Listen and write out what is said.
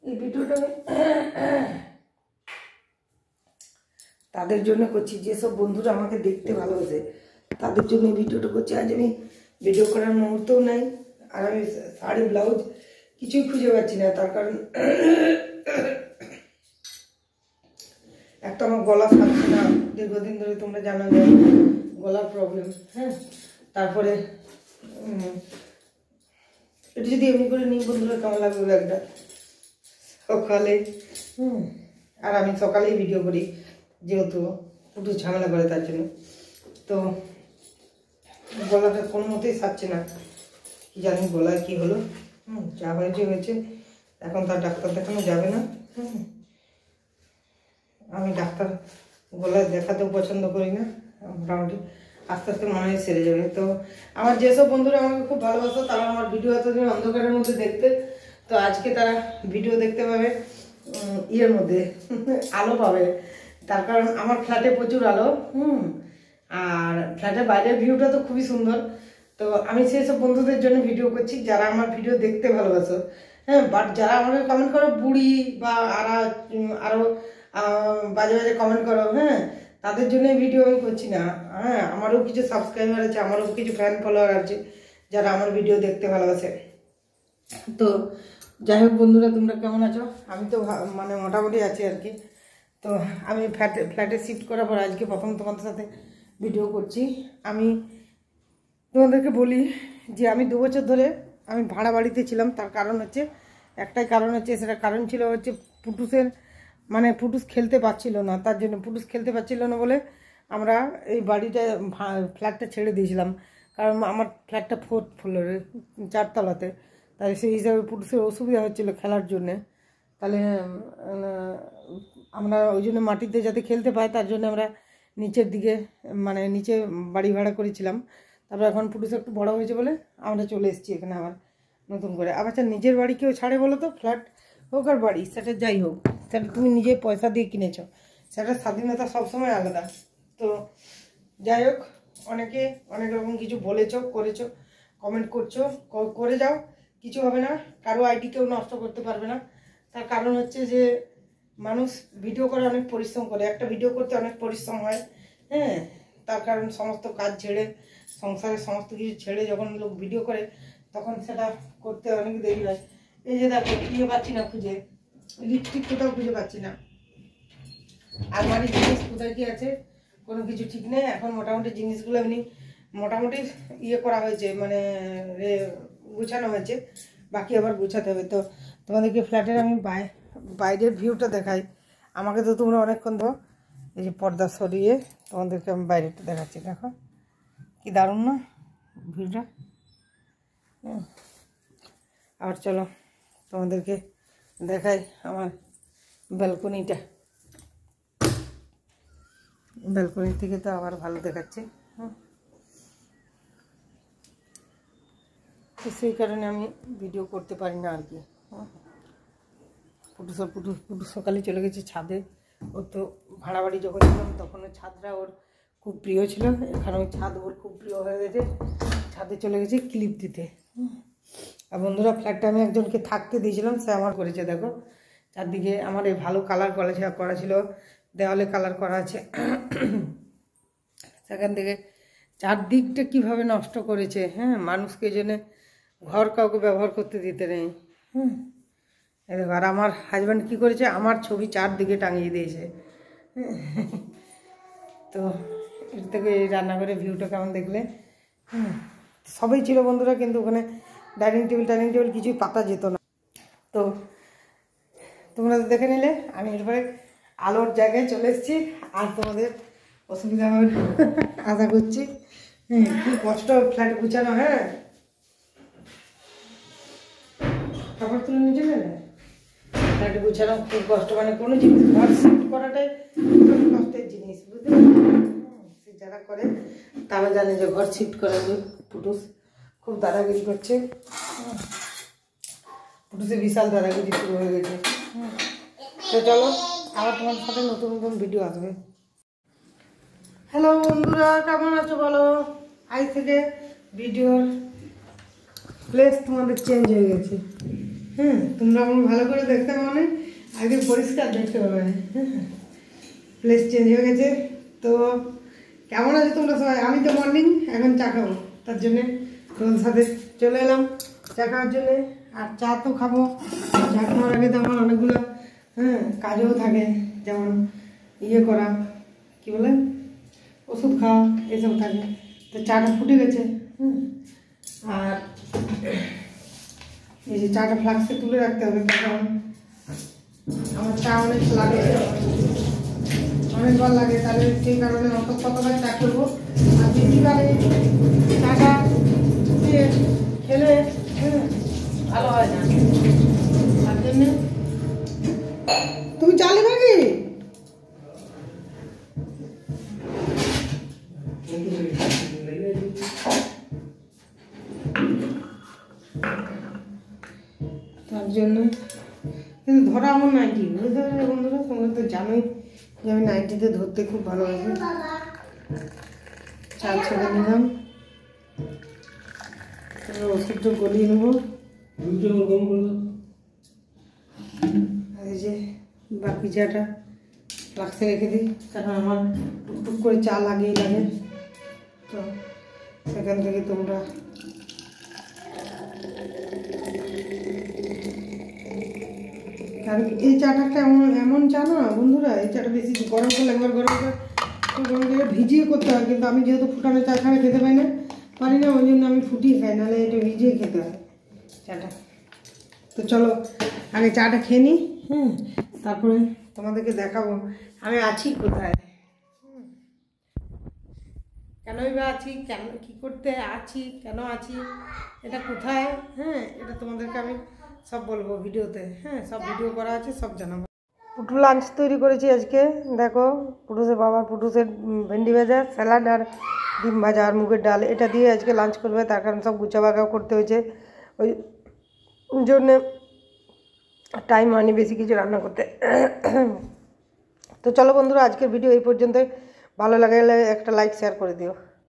এই ভিডিওটা তাদের জন্য করছি, যেসব বন্ধুরা আমাকে দেখতে ভালোবাসে তাদের জন্য এই ভিডিওটা করছি। আজ আমি ভিডিও করার মুহূর্তও নাই, আর আমি শাড়ি ব্লাউজ কিছুই খুঁজে পাচ্ছি না। তার কারণ একটা আমার গলা থাকছে না দীর্ঘদিন ধরে, তোমরা জানো যে গলার প্রবলেম। হ্যাঁ, তারপরে এটা যদি এমনি করে নিই বন্ধুরা কেমন লাগবে ব্যাগটা সকালে। আর আমি সকালেই ভিডিও করি যেহেতু একটু ঝামেলা করে তার জন্য। তো গলাটা কোনো মতেই সারছে না, কি জানি গলায় কি হলো। যা হয়েছে হয়েছে, এখন তার ডাক্তার দেখানো যাবে না। আমি ডাক্তার গলায় দেখাতেও পছন্দ করি না, মোটামুটি আস্তে আস্তে মনে হয় সেরে যাবে। তো আমার যেসব বন্ধুরা আমাকে খুব ভালোবাসো তারা আমার ভিডিও এতদিন অন্ধকারের মধ্যে দেখতে, তো আজকে তারা ভিডিও দেখতে পাবে ইয়ের মধ্যে আলো পাবে। তার কারণ আমার ফ্ল্যাটে প্রচুর আলো, আর ফ্ল্যাটের বাইরের ভিউটা তো খুবই সুন্দর। তো আমি সেই সব বন্ধুদের জন্য ভিডিও করছি যারা আমার ভিডিও দেখতে ভালোবাসো। হ্যাঁ, বাট যারা আমাকে কমেন্ট করো বুড়ি বা আরও বাজে বাজে কমেন্ট করো, হ্যাঁ, তাদের জন্য ভিডিও আমি করছি না। হ্যাঁ, আমারও কিছু সাবস্ক্রাইবার আছে, আমারও কিছু ফ্যান ফলোয়ার আছে যারা আমার ভিডিও দেখতে ভালোবাসে। তো যাই হোক বন্ধুরা, তোমরা কেমন আছো? আমি তো মানে মোটামুটি আছি আর কি। তো আমি ফ্ল্যাটে শিফট করার পর আজকে প্রথম তোমাদের সাথে ভিডিও করছি। আমি তোমাদেরকে বলি যে আমি 2 বছর ধরে আমি ভাড়া বাড়িতে ছিলাম। তার কারণ হচ্ছে একটাই কারণ হচ্ছে, সেটা কারণ ছিল হচ্ছে পুটুসের মানে পুটুস খেলতে পারছিল না। তার জন্য পুটুস খেলতে পারছিল না বলে আমরা এই বাড়িটা ফ্ল্যাটটা ছেড়ে দিয়েছিলাম। কারণ আমার ফ্ল্যাটটা 4th ফ্লোরে 4 তলাতে, তাই সেই হিসাবে পুটুসের অসুবিধা হচ্ছিলো খেলার জন্যে। তাহলে আমরা ওই জন্য মাটিতে যাতে খেলতে পাই তার জন্য আমরা নিচের দিকে মানে নিচে বাড়ি ভাড়া করেছিলাম। তারপর এখন পুটুস একটু বড়ো হয়েছে বলে আমরা চলে এসেছি এখানে আবার নতুন করে। আবার নিজের বাড়ি কেউ ছাড়ে বলো তো? ফ্ল্যাট হোক আর বাড়ি, সেটা যাই হোক, সেটা তুমি নিজে পয়সা দিয়ে কিনেছো, সেটার স্বাধীনতা সবসময় আলাদা। তো যাই হোক, অনেকে অনেক রকম কিছু বলেছো, করেছো, কমেন্ট করছো, করে যাও, কিছু হবে না। কারো আইডি কেউ নষ্ট করতে পারবে না। তার কারণ হচ্ছে যে মানুষ ভিডিও করে অনেক পরিশ্রম করে, একটা ভিডিও করতে অনেক পরিশ্রম হয়। হ্যাঁ, তার কারণ সমস্ত কাজ ছেড়ে, সংসারের সমস্ত কিছু ছেড়ে যখন লোক ভিডিও করে তখন সেটা করতে অনেক দেরি হয়। এই যে দেখো, খুঁজে পাচ্ছি না, খুঁজে লিপস্টিক কোথাও খুঁজে পাচ্ছি না। আলমারির জিনিস কোথায় কি আছে কোনো কিছু ঠিক নেই। এখন মোটামুটি জিনিসগুলো এমনি মোটামুটি ইয়ে করা হয়েছে, মানে গুছানো হয়েছে, বাকি আবার গুছাতে হবে। তো তোমাদেরকে ফ্ল্যাটের আমি বাইরের ভিউটা দেখাই। আমাকে তো তোমরা অনেকক্ষণ ধো, এই যে পর্দা সরিয়ে তোমাদেরকে আমি বাইরেটা দেখাচ্ছি। দেখো কি দারুণ না ভিউটা। আর চলো তোমাদেরকে দেখাই আমার ব্যালকনিটা। ব্যালকনি থেকে তো আবার ভালো দেখাচ্ছে। তো সেই কারণে আমি ভিডিও করতে পারি না আর কি। পুটু সকালে চলে গেছে ছাদে। ওর তো ভাড়া বাড়ি যখন ছিলাম তখন ওই ছাদটা ওর খুব প্রিয় ছিল। এখানে ওই ছাদ ওর খুব প্রিয় হয়ে গেছে, ছাদে চলে গেছে ক্লিপ দিতে। আর বন্ধুরা, ফ্ল্যাটটা আমি একজনকে থাকতে দিয়েছিলাম, সে আমার করেছে। দেখো চারদিকে আমার এই ভালো কালার করা ছিল, দেওয়ালে কালার করা আছে, সেখান থেকে চারদিকটা কিভাবে নষ্ট করেছে। হ্যাঁ, মানুষকে জন্য ঘর কাউকে ব্যবহার করতে দিতে নেই। আর আমার হাজব্যান্ড কী করেছে, আমার ছবি চারদিকে টাঙিয়ে দিয়েছে। তো এর থেকে এই রান্নাঘরের ভিউটা কেমন দেখলে? সবই ছিল বন্ধুরা, কিন্তু ওখানে ডাইনিং টেবিল কিছুই পাতা যেত না। তো তোমরা দেখে নিলে আমি এরপরে আলোর জায়গায় চলে এসেছি, আর তোমাদের অসুবিধা হবে আশা করছি। কি কষ্ট ফ্ল্যাট গুছানো। হ্যাঁ, খাবার তুলে নিয়ে যাবে না, ফ্ল্যাট গুছানো খুব কষ্ট। মানে কোনো জিনিস ঘর শিফট করাটাই খুব কষ্টের জিনিস, বুঝতে পারছো? সে যারা করে তারা জানে যে ঘর শিফট করা পুটুস খুব দাদাগিরি করছে। পুটুসে বিশাল দাদাগিরি শুরু হয়ে গেছে। তো চলো আবার তোমার সাথে নতুন নতুন ভিডিও আসবে। হ্যালো বন্ধুরা, কেমন আছো বলো? আজ থেকে ভিডিওর প্লেস তোমাদের চেঞ্জ হয়ে গেছে। হ্যাঁ, তোমরা আমার ভালো করে দেখতে মানে আগে পরিষ্কার দেখতে পাবে। হ্যাঁ, প্লেস চেঞ্জ হয়ে গেছে। তো কেমন আছে তোমরা সবাই? আমি তো মর্নিং এখন চা খাবো, তার জন্যে তোমাদের সাথে চলে এলাম চা খাওয়ার জন্যে। আর চা তো খাবো, চা খাওয়ার আগে তো আমার অনেকগুলো কাজও থাকে, যেমন ইয়ে করা, কি বলে, ওষুধ খাওয়া, এসব থাকে। তো চাটা ফুটে গেছে। আর এই যে চাটা ফ্লাক্সে তুলে রাখতে হবে, কারণ আমার চা অনেক লাগে, অনেকবার লাগে, তাহলে সেই কারণে কতবার চা করবো। আর বেশিকালে চাটা খেলে ভালো হয় না, তার জন্যে। তুমি চালি নাকি? তার জন্য কিন্তু ধরা আমার নাইটি, বুঝতে পারবে বন্ধুরা, তোমরা তো জানোই যে আমি নাইটিতে ধরতে খুব ভালোবাসি। চাল ছেড়ে নিলাম, ওষুধটা গলিয়ে নেবো। এই যে বাকি চাটা ফ্লাক্সে রেখে দিই, কারণ আমার টুকটুক করে চা লাগেই লাগে। তো সেখান থেকে তোমরা কারণ এই চাটা একটা এমন চা না বন্ধুরা, এই চাটা বেশি গরম করলে একবার গরম করে ভিজিয়ে করতে হয়, কিন্তু আমি যেহেতু ফুটানো চা ছাড়া খেতে পারি না, ওই জন্য আমি ফুটিয়ে খাই, নাহলে এটা ভিজিয়ে খেতে হয় চাটা। তো চলো আগে চাটা খেয়ে নিই, তারপরে তোমাদেরকে দেখাবো আমি আছি কোথায়, কেনই বা আছি, কেন কী করতে আছি, কেন আছি, এটা কোথায়, এটা তোমাদেরকে আমি সব বলবো ভিডিওতে। সব ভিডিও করা আছে, সব জানাবো। পুটু লাঞ্চ তৈরি করেছি আজকে, দেখো পুটুসের বাবা পুটুসের ভেন্ডি ভাজা, স্যালাড আর ডিম ভাজা আর মুগের ডাল, এটা দিয়ে আজকে লাঞ্চ করবে। তার কারণ সব গুছাবাগাও করতে হয়েছে, ওই জন্যে টাইম হয়নি বেশি কিছু রান্না করতে। তো চলো বন্ধুরা, আজকের ভিডিও এই পর্যন্ত। ভালো লাগলে একটা লাইক শেয়ার করে দিও।